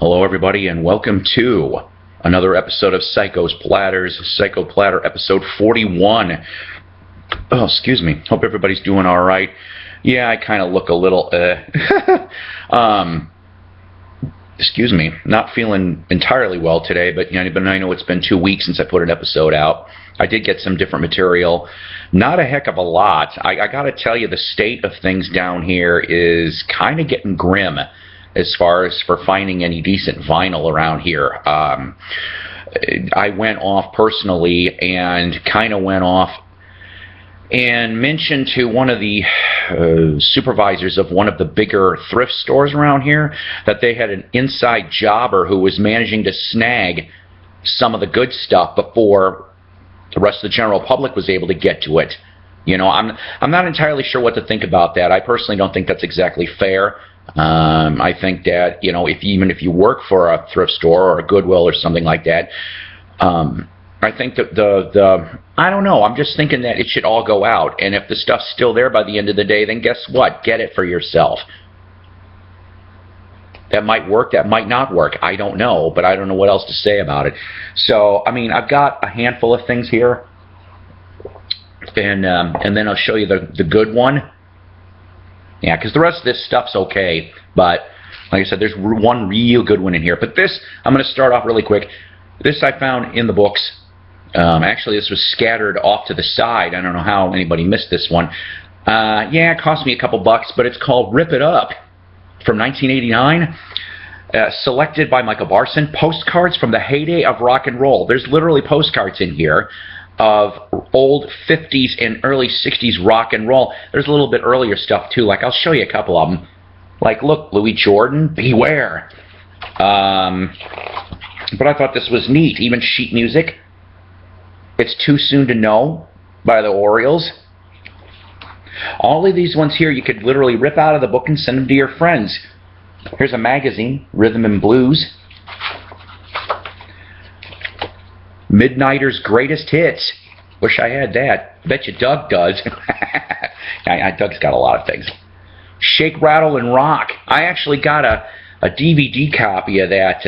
Hello, everybody, and welcome to another episode of Psycho's Platters, Psycho Platter episode 41. Oh, excuse me. Hope everybody's doing all right. Yeah, I kind of look a little, excuse me, not feeling entirely well today, but I know it's been 2 weeks since I put an episode out. I did get some different material. Not a heck of a lot. I got to tell you, the state of things down here is kind of getting grim as far as for finding any decent vinyl around here. I went off personally and kind of went off and mentioned to one of the supervisors of one of the bigger thrift stores around here that they had an inside jobber who was managing to snag some of the good stuff before the rest of the general public was able to get to it. You know, I'm not entirely sure what to think about that. I personally don't think that's exactly fair. I think that, you know, even if you work for a thrift store or a Goodwill or something like that, I think that I don't know, I'm just thinking that it should all go out, and if the stuff's still there by the end of the day, then guess what? Get it for yourself. That might work, that might not work, I don't know, but I don't know what else to say about it. So, I mean, I've got a handful of things here, and then I'll show you the good one. Yeah, because the rest of this stuff's okay, but like I said, there's one real good one in here. But this, I'm going to start off really quick. This I found in the books. Actually, this was scattered off to the side. I don't know how anybody missed this one. Yeah, it cost me a couple bucks, but it's called Rip It Up from 1989. Selected by Michael Barson. Postcards from the heyday of rock and roll. There's literally postcards in here of old 50s and early 60s rock and roll. There's a little bit earlier stuff too, like I'll show you a couple of them. Like, look, Louis Jordan, Beware. But I thought this was neat. Even sheet music. It's Too Soon to Know by the Orioles. All of these ones here you could literally rip out of the book and send them to your friends. Here's a magazine, Rhythm and Blues. Midnighter's Greatest Hits. Wish I had that. Bet you Doug does. Doug's got a lot of things. Shake, Rattle, and Rock. I actually got a DVD copy of that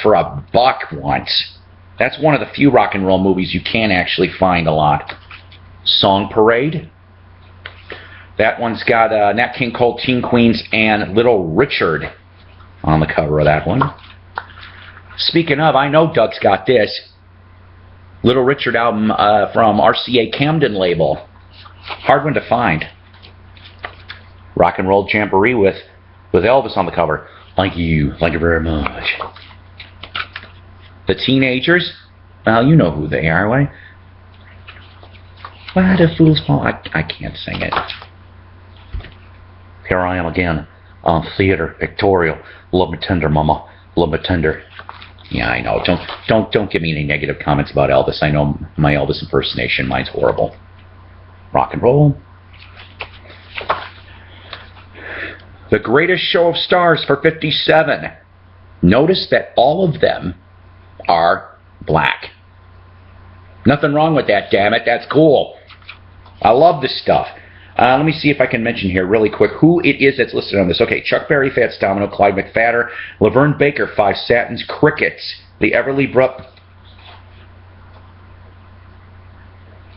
for $1 once. That's one of the few rock and roll movies you can actually find a lot. Song Parade. That one's got Nat King Cole, Teen Queens, and Little Richard on the cover of that one. Speaking of, I know Doug's got this. Little Richard album from RCA Camden label. Hard one to find. Rock and Roll Jamboree with Elvis on the cover. Thank you very much. The Teenagers. Well, you know who they are, right? Why do fools fall? I can't sing it. Here I am again on theater, pictorial. Love me tender, mama. Love me tender. Yeah, I know. Don't give me any negative comments about Elvis. I know my Elvis impersonation. Mine's horrible. Rock and roll. The Greatest Show of Stars for 57. Notice that all of them are black. Nothing wrong with that, damn it. That's cool. I love this stuff. Let me see if I can mention here really quick who it is that's listed on this. Okay, Chuck Berry, Fats Domino, Clyde McPhatter, Laverne Baker, Five Satins, Crickets, the Everly Brook.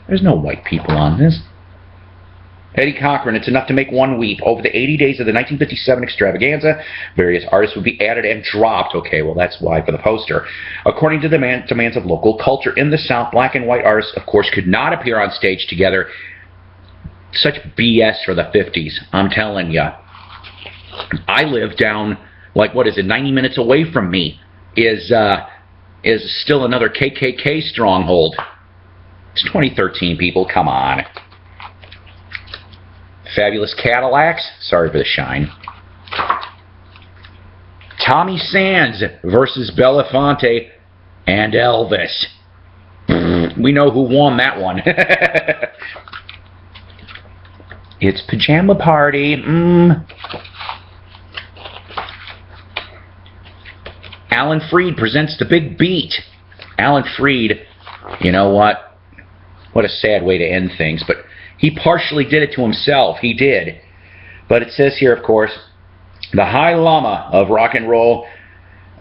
There's no white people on this. Eddie Cochran, It's Enough to Make One Weep. Over the 80 days of the 1957 extravaganza, various artists would be added and dropped. Okay, well, that's why for the poster. According to the demands of local culture in the South, black and white artists, of course, could not appear on stage together. Such BS for the 50s, I'm telling you. I live down, like, what is it, 90 minutes away from me is still another KKK stronghold. It's 2013, people, come on. Fabulous Cadillacs, sorry for the shine. Tommy Sands versus Belafonte and Elvis. We know who won that one. It's Pajama Party. Alan Freed presents The Big Beat. Alan Freed, you know what? What a sad way to end things, but he partially did it to himself. He did. But it says here, of course, the High Lama of rock and roll,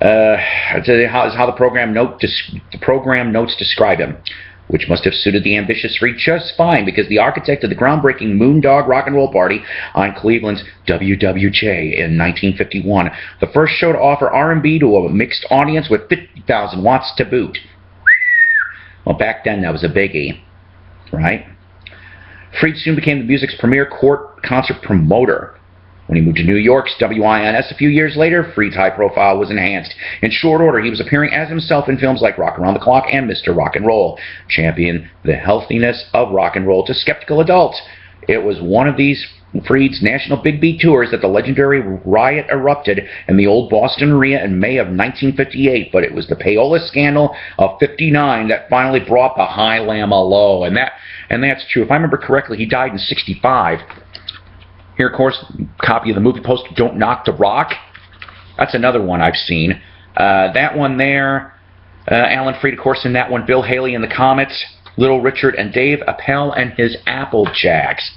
How the program notes describe him, which must have suited the ambitious Freed just fine, because the architect of the groundbreaking Moondog Rock and Roll Party on Cleveland's WWIII in 1951, the first show to offer R&B to a mixed audience with 50,000 watts to boot. Well, back then that was a biggie, right? Freed soon became the music's premier court concert promoter. When he moved to New York's WINS a few years later, Freed's high profile was enhanced. In short order, he was appearing as himself in films like Rock Around the Clock and Mr. Rock and Roll, championing the healthiness of rock and roll to skeptical adults. It was one of these Freed's national Big Beat tours that the legendary riot erupted in the old Boston area in May of 1958, but it was the payola scandal of '59 that finally brought the High Lama low, and that's true. If I remember correctly, he died in '65. Here, of course, copy of the movie poster, Don't Knock the Rock. That's another one I've seen. That one there, Alan Freed, of course, in that one. Bill Haley and the Comets, Little Richard and Dave Appel and his Applejacks.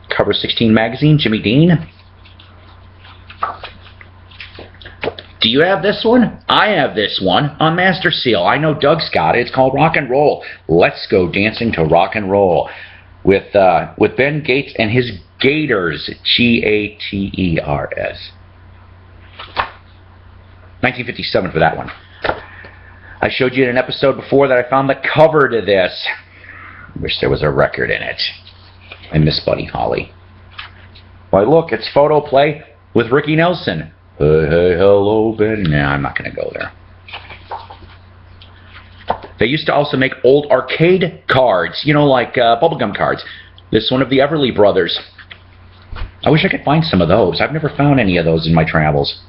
Cover 16 magazine, Jimmy Dean. Do you have this one? I have this one on Master Seal. I know Doug's got it. It's called Rock and Roll. Let's go dancing to rock and roll. With Ben Gates and his Gators, Gaters. 1957 for that one. I showed you in an episode before that I found the cover to this. Wish there was a record in it. I miss Buddy Holly. Why, look, it's photo play with Ricky Nelson. Hey, hey, hello, Ben. Nah, I'm not going to go there. They used to also make old arcade cards, you know, like bubblegum cards. This one of the Everly Brothers. I wish I could find some of those. I've never found any of those in my travels.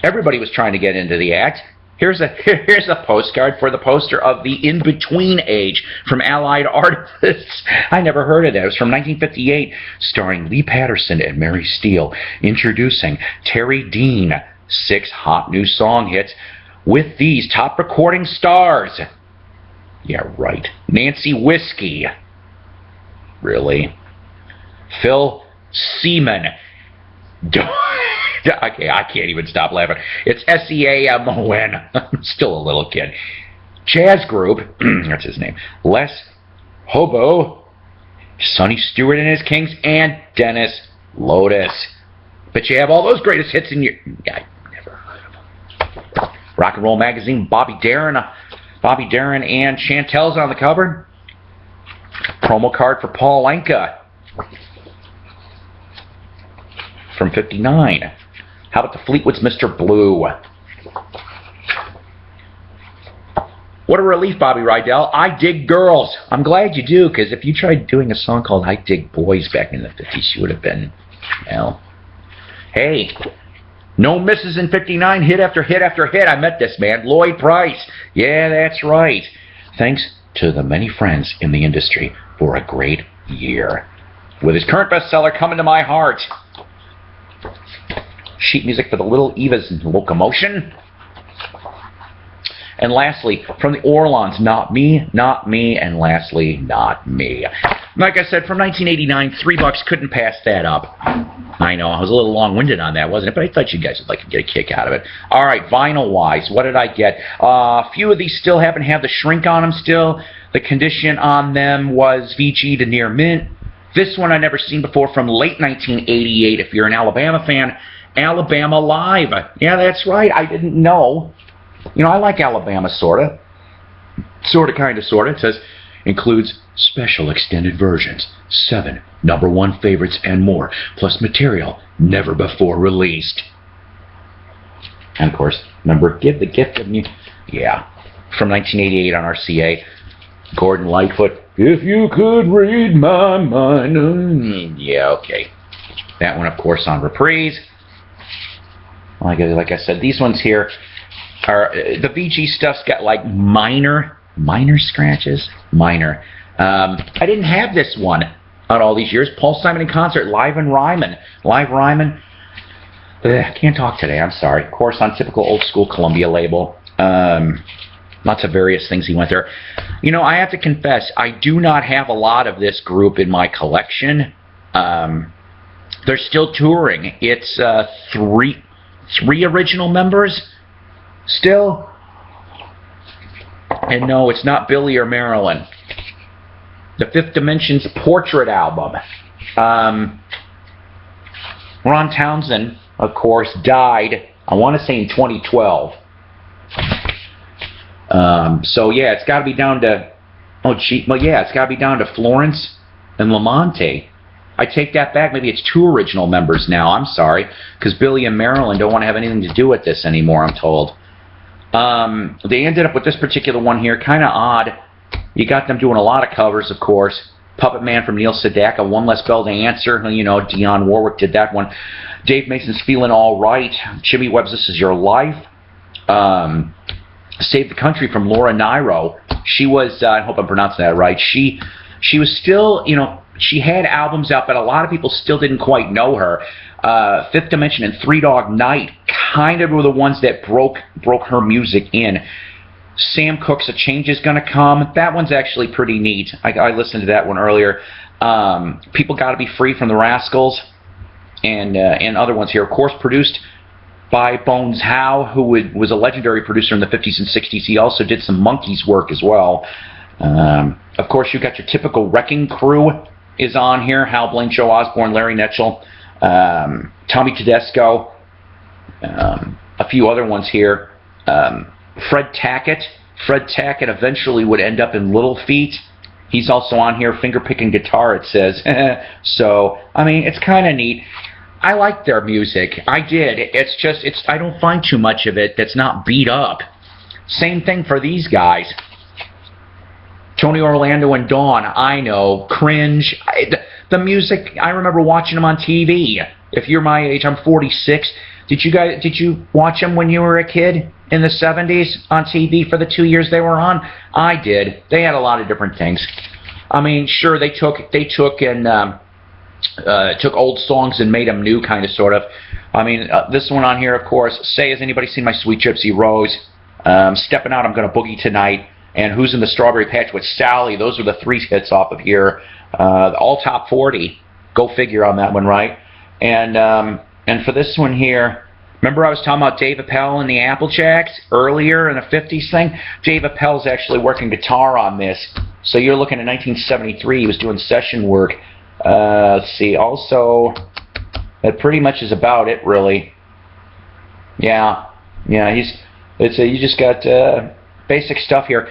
Everybody was trying to get into the act. Here's a postcard for the poster of the In-Between Age from Allied Artists. I never heard of that. It was from 1958, starring Lee Patterson and Mary Steele, introducing Terry Dean, 6 hot new song hits with these top recording stars. Yeah, right. Nancy Whiskey. Really? Phil Seaman. Okay, I can't even stop laughing. It's Seamon. I'm still a little kid. Jazz Group. That's his name. Les Hobo. Sonny Stewart and his Kings. And Dennis Lotus. But you have all those greatest hits in your... I never heard of them. Rock and Roll Magazine. Bobby Darin and Chantel's on the cover. Promo card for Paul Anka from '59. How about the Fleetwood's Mr. Blue? What a relief, Bobby Rydell. I dig girls. I'm glad you do, because if you tried doing a song called I Dig Boys back in the 50s, you would have been, well, hey, no misses in '59, hit after hit after hit. I met this man, Lloyd Price. Yeah, that's right. Thanks to the many friends in the industry for a great year. With his current bestseller, Coming to My Heart. Sheet music for the Little Eva's Locomotion. And lastly, from the Orlons, Not Me, Not Me, and lastly, Not Me. Like I said, from 1989, $3 couldn't pass that up. I know, I was a little long-winded on that, wasn't it? But I thought you guys would like to get a kick out of it. All right, vinyl-wise, what did I get? A few of these still happen to have the shrink on them still. The condition on them was VG to near mint. This one I never seen before from late 1988. If you're an Alabama fan, Alabama Live. Yeah, that's right. I didn't know. You know, I like Alabama, sorta. Sorta, kinda, sorta. It says, includes special extended versions, 7 #1 favorites, and more, plus material never before released. And of course, remember, Give the Gift of Music. Yeah, from 1988 on RCA. Gordon Lightfoot, If You Could Read My Mind. Yeah, okay. That one, of course, on reprise. Like I said, these ones here are, the VG stuff's got like minor scratches. Minor. I didn't have this one on all these years. Paul Simon in concert, Live Ryman. Can't talk today, I'm sorry. Of course, on typical old school Columbia label. Lots of various things he went there. You know, I have to confess, I do not have a lot of this group in my collection. They're still touring. It's 3 original members still. And no, it's not Billy or Marilyn. The Fifth Dimension's Portrait album. Ron Townsend, of course, died, I want to say in 2012. So yeah, it's got to be down to, it's got to be down to Florence and Lamonte. I take that back. Maybe it's 2 original members now. I'm sorry, because Billy and Marilyn don't want to have anything to do with this anymore, I'm told. They ended up with this particular one here, kind of odd. You got them doing a lot of covers, of course. Puppet Man from Neil Sedaka, One Less Bell to Answer. You know, Dionne Warwick did that one. Dave Mason's Feeling All Right. Jimmy Webb's This Is Your Life. Save the Country from Laura Nyro. She was, I hope I'm pronouncing that right. She was still, you know, she had albums out, but a lot of people still didn't quite know her. Fifth Dimension and Three Dog Night kind of were the ones that broke her music in. Sam Cooke's A Change Is Gonna Come. That one's actually pretty neat. I listened to that one earlier. People Gotta Be Free from the Rascals, and other ones here. Of course, produced by Bones Howe, who was a legendary producer in the 50s and 60s. He also did some Monkees work as well. Of course, you've got your typical Wrecking Crew is on here. Hal Blaine, Joe Osborne, Larry Netchell, Tommy Tedesco, a few other ones here. Fred Tackett. Fred Tackett eventually would end up in Little Feat. He's also on here, finger-picking guitar, it says. So, I mean, it's kind of neat. I like their music. I did. It's just, I don't find too much of it that's not beat up. Same thing for these guys. Tony Orlando and Dawn, I know, cringe. The music, I remember watching them on TV. If you're my age, I'm 46. Did you watch them when you were a kid in the 70s on TV for the 2 years they were on? I did. They had a lot of different things. I mean, sure, they took old songs and made them new, kind of, sort of. I mean, this one on here, of course, Say, Has Anybody Seen My Sweet Gypsy Rose? Stepping Out, I'm Gonna Boogie Tonight, and Who's in the Strawberry Patch with Sally. Those are the 3 hits off of here. All top 40. Go figure on that one, right? And for this one here, remember I was talking about Dave Appel and the Applejacks earlier in the 50s thing? Dave Appel's actually working guitar on this. So you're looking at 1973. He was doing session work. Let's see. Also, that pretty much is about it, really. Yeah. You just got basic stuff here.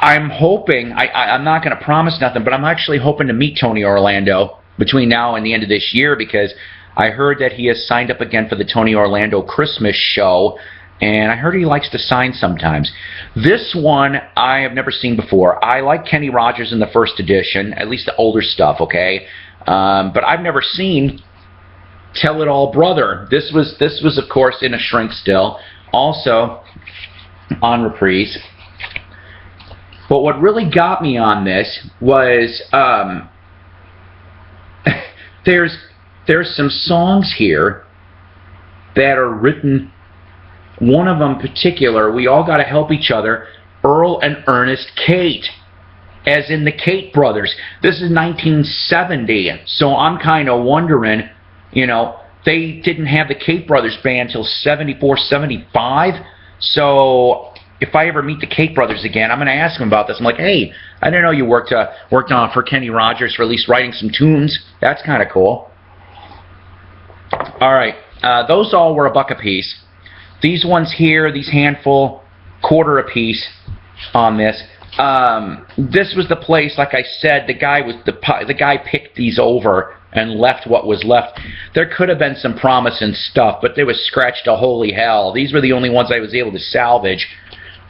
I'm hoping, I'm not going to promise nothing, but I'm actually hoping to meet Tony Orlando between now and the end of this year, because I heard that he has signed up again for the Tony Orlando Christmas show, and I heard he likes to sign sometimes. This one I have never seen before. I like Kenny Rogers in the first edition, at least the older stuff, okay? But I've never seen Tell It All Brother. This was of course in a shrink still, also on reprise. But what really got me on this was there's some songs here that are written. One of them in particular, We All Gotta Help Each Other, Earl and Ernest Kate, as in the Kate brothers. This is 1970, so I'm kind of wondering, you know, they didn't have the Kate brothers band until 74, 75, so if I ever meet the Kate brothers again, I'm going to ask them about this. I'm like, hey, I didn't know you worked on for Kenny Rogers for at least writing some tunes. That's kind of cool. All right, those all were $1 a piece. These ones here, these handful, $0.25 a piece on this. This was the place, like I said, the guy picked these over and left what was left. There could have been some promising stuff, but they was scratched to holy hell. These were the only ones I was able to salvage.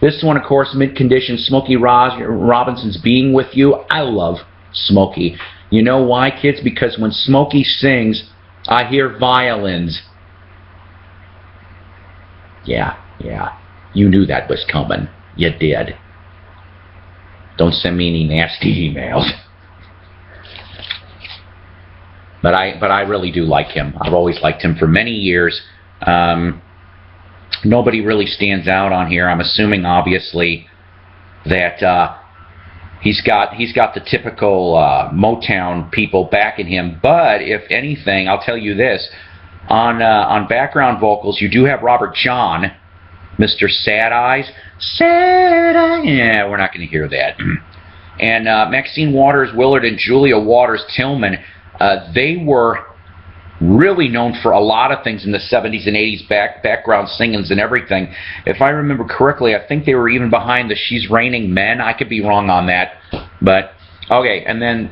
This one, of course, mid-condition, Smokey Robinson's Being With You. I love Smokey. You know why, kids? Because when Smokey sings, I hear violins. Yeah. You knew that was coming. You did. Don't send me any nasty emails. But I really do like him. I've always liked him for many years. Nobody really stands out on here. I'm assuming, obviously, that he's got the typical Motown people backing him. But if anything, I'll tell you this: On background vocals, you do have Robert John, Mr. Sad Eyes. Sad Eyes. Yeah, we're not going to hear that. And Maxine Waters Willard and Julia Waters Tillman, they were really known for a lot of things in the 70s and 80s, background singings and everything. If I remember correctly, I think they were even behind the She's Raining Men. I could be wrong on that. But, okay, and then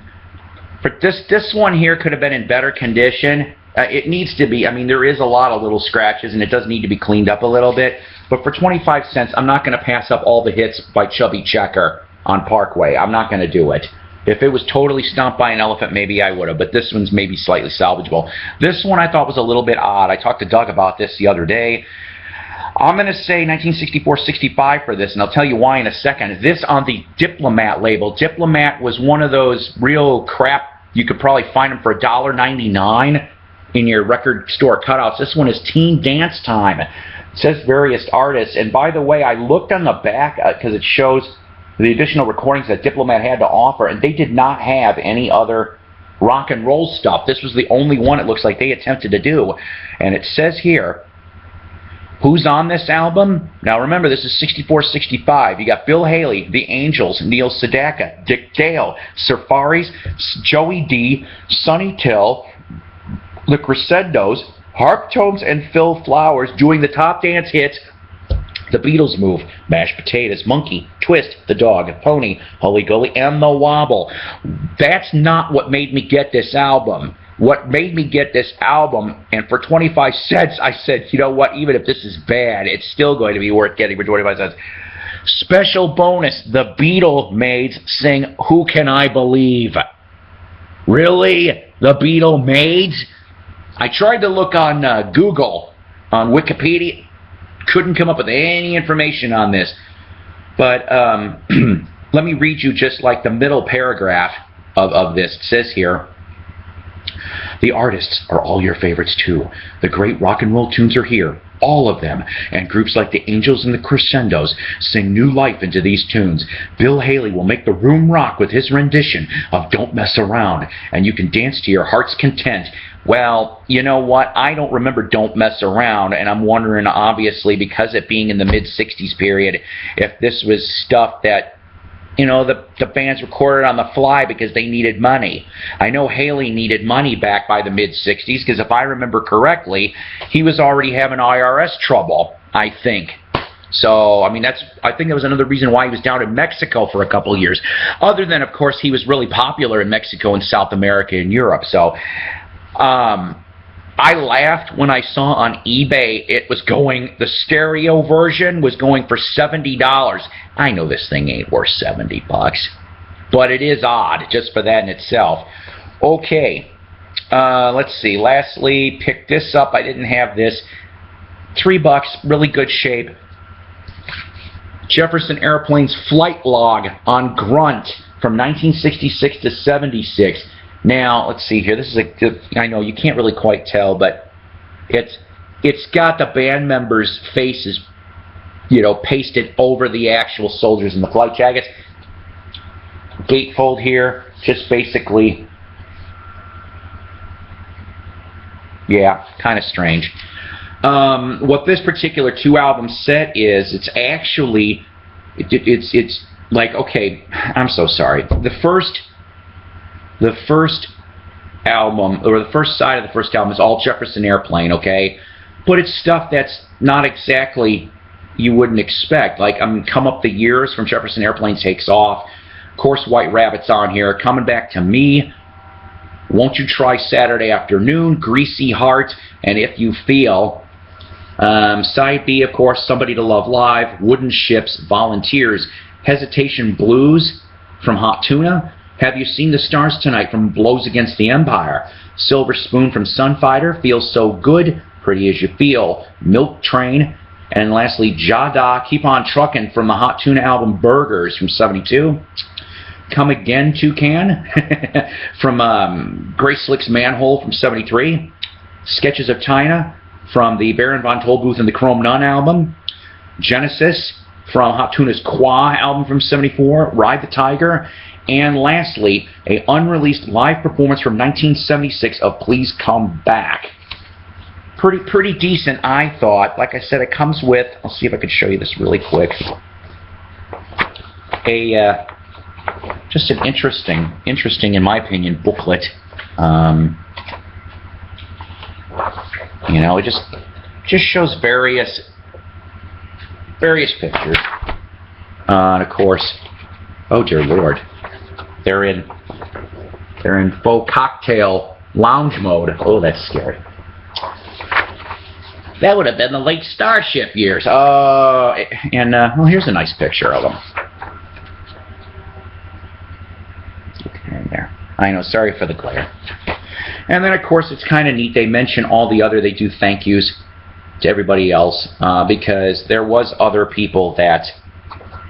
for this one here could have been in better condition. It needs to be. I mean, there is a lot of little scratches, and it does need to be cleaned up a little bit. But for 25 cents, I'm not going to pass up all the hits by Chubby Checker on Parkway. I'm not going to do it. If it was totally stomped by an elephant, maybe I would have, but this one's maybe slightly salvageable. This one I thought was a little bit odd. I talked to Doug about this the other day. I'm going to say 1964-65 for this, and I'll tell you why in a second. This on the Diplomat label. Diplomat was one of those real crap, you could probably find them for $1.99 in your record store cutouts. This one is Teen Dance Time. It says various artists, and by the way, I looked on the back because it shows the additional recordings that Diplomat had to offer, and they did not have any other rock and roll stuff. This was the only one it looks like they attempted to do. And it says here, who's on this album? Now remember, this is 64-65. You got Bill Haley, The Angels, Neil Sedaka, Dick Dale, Surfaris, Joey D, Sonny Till, The Crescendos, Harp Tones, and Phil Flowers doing the top dance hits. The Beatles Move, Mashed Potatoes, Monkey, Twist, The Dog, Pony, Hully Gully, and The Wobble. That's not what made me get this album. What made me get this album, and for 25 cents, I said, you know what, even if this is bad, it's still going to be worth getting for 25 cents. Special bonus, the Beatle Maids sing Who Can I Believe? Really? The Beatle Maids? I tried to look on Google, on Wikipedia. Couldn't come up with any information on this. But let me read you just like the middle paragraph of this. It says here, the artists are all your favorites too. The great rock and roll tunes are here, all of them. And groups like the Angels and the Crescendos sing new life into these tunes. Bill Haley will make the room rock with his rendition of Don't Mess Around, and you can dance to your heart's content. Well, you know what? I don't remember Don't Mess Around, and I'm wondering, obviously, because it being in the mid-60s period, if this was stuff that, you know, the bands recorded on the fly because they needed money. I know Haley needed money back by the mid-60s, because if I remember correctly, he was already having IRS trouble, I think. So, I mean, I think that was another reason why he was down in Mexico for a couple of years. Other than, of course, he was really popular in Mexico and South America and Europe, so... I laughed when I saw on eBay it was going, the stereo version was going for $70. I know this thing ain't worth $70, but it is odd just for that in itself. Okay, let's see. Lastly, pick this up. I didn't have this. $3, really good shape. Jefferson Airplane's flight log on Grunt from 1966 to 76. Now, let's see here. This is I know you can't really quite tell, but it's got the band members' faces, you know, pasted over the actual soldiers in the flight jackets. Gatefold here, just basically, yeah, kind of strange. What this particular 2-album set is, it's actually, it's like, okay, I'm so sorry. The first album, or the first side of the first album, is all Jefferson Airplane, okay? But it's stuff that's not exactly you wouldn't expect. Like, Come Up the Years from Jefferson Airplane takes off. Of course, White Rabbit's on here. Coming Back to Me, Won't You Try Saturday Afternoon, Greasy Heart, and If You Feel. Side B, of course, Somebody to Love Live, Wooden Ships, Volunteers, Hesitation Blues from Hot Tuna, Have You Seen the Stars Tonight from Blows Against the Empire, Silver Spoon from Sunfighter, Feels So Good, Pretty As You Feel, Milk Train, and lastly, Jada, Keep On Truckin' from the Hot Tuna album Burgers from 72. Come Again, Toucan from Grace Slick's Manhole from 73. Sketches of China from the Baron von Tolbooth and the Chrome Nun album. Genesis from Hot Tuna's Qua album from 74. Ride the Tiger. And lastly, an unreleased live performance from 1976 of Please Come Back. pretty decent, I thought. Like I said, it comes with, I'll see if I can show you this really quick, just an interesting, in my opinion, booklet. You know, it just shows various pictures. And of course, oh dear Lord, they're in faux cocktail lounge mode. Oh, that's scary. That would have been the late Starship years. Well, here's a nice picture of them. There. I know, sorry for the glare. And then, of course, it's kind of neat. They mention all the other, they do thank yous to everybody else, because there was other people that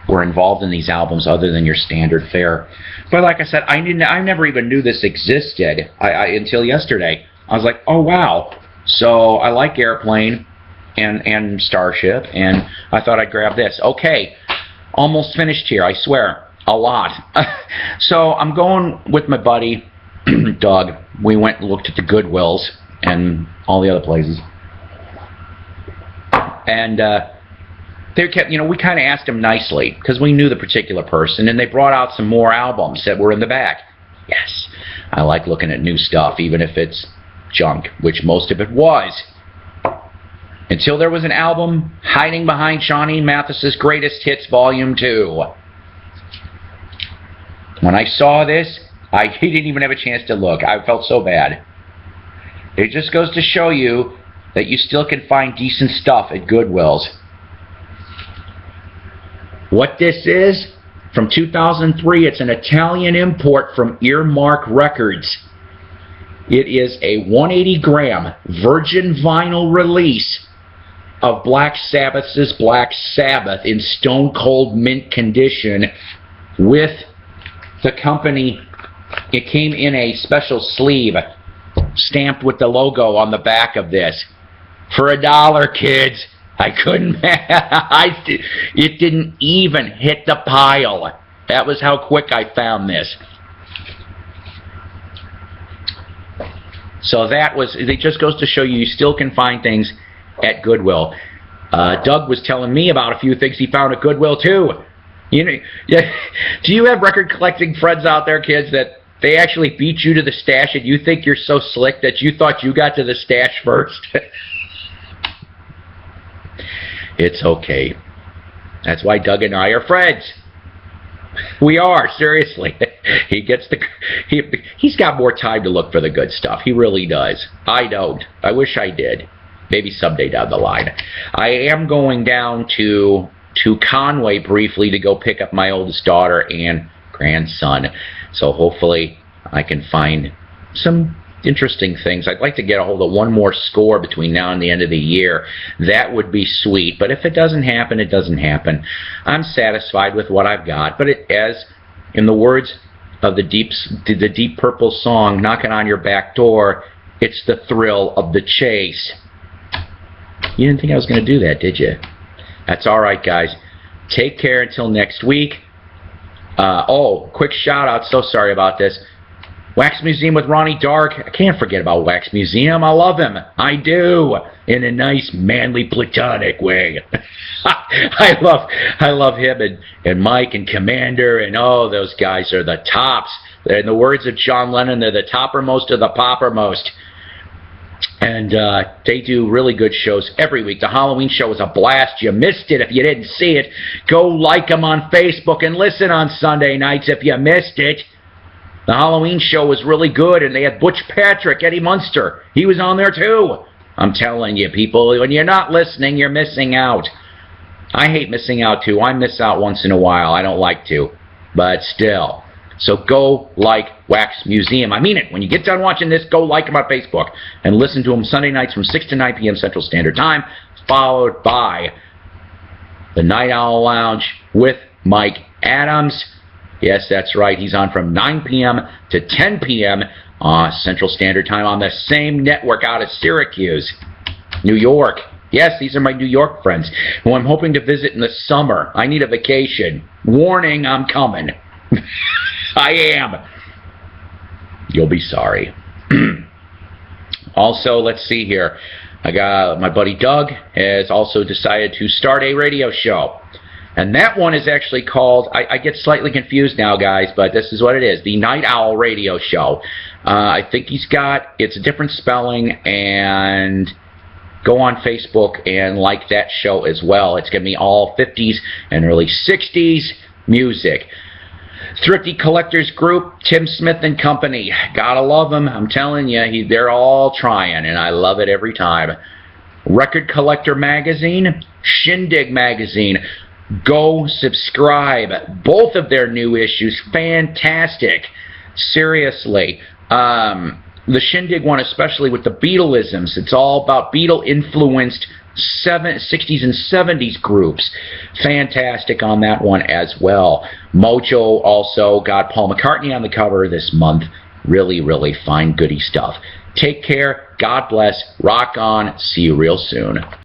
were involved in these albums other than your standard fare. But like I said, I never even knew this existed until yesterday. I was like, oh, wow. So I like Airplane and Starship, and I thought I'd grab this. Okay, almost finished here, I swear. A lot. So I'm going with my buddy, Doug. We went and looked at the Goodwills and all the other places. And they kept, we kind of asked them nicely, because we knew the particular person, and they brought out some more albums that were in the back. Yes, I like looking at new stuff, even if it's junk, which most of it was. Until there was an album hiding behind Shawnee Mathis's Greatest Hits Volume 2. When I saw this, I didn't even have a chance to look. I felt so bad. It just goes to show you that you still can find decent stuff at Goodwills. What this is, from 2003, it's an Italian import from Earmark Records. It is a 180-gram virgin vinyl release of Black Sabbath's Black Sabbath in stone cold mint condition with the company. It came in a special sleeve stamped with the logo on the back of this. For $1, kids. I couldn't. It didn't even hit the pile. That was how quick I found this. So it just goes to show you still can find things at Goodwill. Doug was telling me about a few things he found at Goodwill too. Do you have record collecting friends out there, kids, that they actually beat you to the stash and you think you're so slick that you thought you got to the stash first? It's okay. That's why Doug and I are friends. We are, seriously. He's got more time to look for the good stuff. He really does. I don't. I wish I did. Maybe someday down the line. I am going down to Conway briefly to go pick up my oldest daughter and grandson. So hopefully I can find some interesting things. I'd like to get a hold of one more score between now and the end of the year. That would be sweet. But if it doesn't happen, it doesn't happen. I'm satisfied with what I've got. But as in the words of the Deep Purple song, "Knocking on Your Back Door," it's the thrill of the chase. You didn't think I was going to do that, did you? That's all right, guys. Take care until next week. Quick shout out. So sorry about this. Wax Museum with Ronnie Dark. I can't forget about Wax Museum. I love him. I do. In a nice, manly, platonic way. I love him and Mike and Commander, and those guys are the tops. In the words of John Lennon, they're the toppermost of the poppermost. And they do really good shows every week. The Halloween show was a blast. You missed it if you didn't see it. Go like them on Facebook and listen on Sunday nights if you missed it. The Halloween show was really good, and they had Butch Patrick, Eddie Munster. He was on there too. I'm telling you, people, when you're not listening, you're missing out. I hate missing out too. I miss out once in a while. I don't like to, but still. So go like Wax Museum. I mean it. When you get done watching this, go like them on Facebook and listen to them Sunday nights from 6 to 9 p.m. Central Standard Time, followed by the Night Owl Lounge with Mike Adams. Yes, that's right. He's on from 9 p.m. to 10 p.m. Central Standard Time on the same network out of Syracuse, New York. Yes, these are my New York friends who I'm hoping to visit in the summer. I need a vacation. Warning, I'm coming. I am. You'll be sorry. Also, let's see here. I got my buddy Doug has also decided to start a radio show. And that one is actually called, I get slightly confused now, guys, but this is what it is, the Night Owl Radio Show. I think he's got, it's a different spelling, and go on Facebook and like that show as well. It's going to be all 50s and early 60s music. Thrifty Collectors Group, Tim Smith and Company. Gotta love them. I'm telling you, they're all trying, and I love it every time. Record Collector Magazine, Shindig Magazine. Go subscribe. Both of their new issues, fantastic. Seriously. The Shindig one, especially with the Beatleisms, it's all about Beatle-influenced 60s and 70s groups. Fantastic on that one as well. Mojo also got Paul McCartney on the cover this month. Really, really fine, goody stuff. Take care. God bless. Rock on. See you real soon.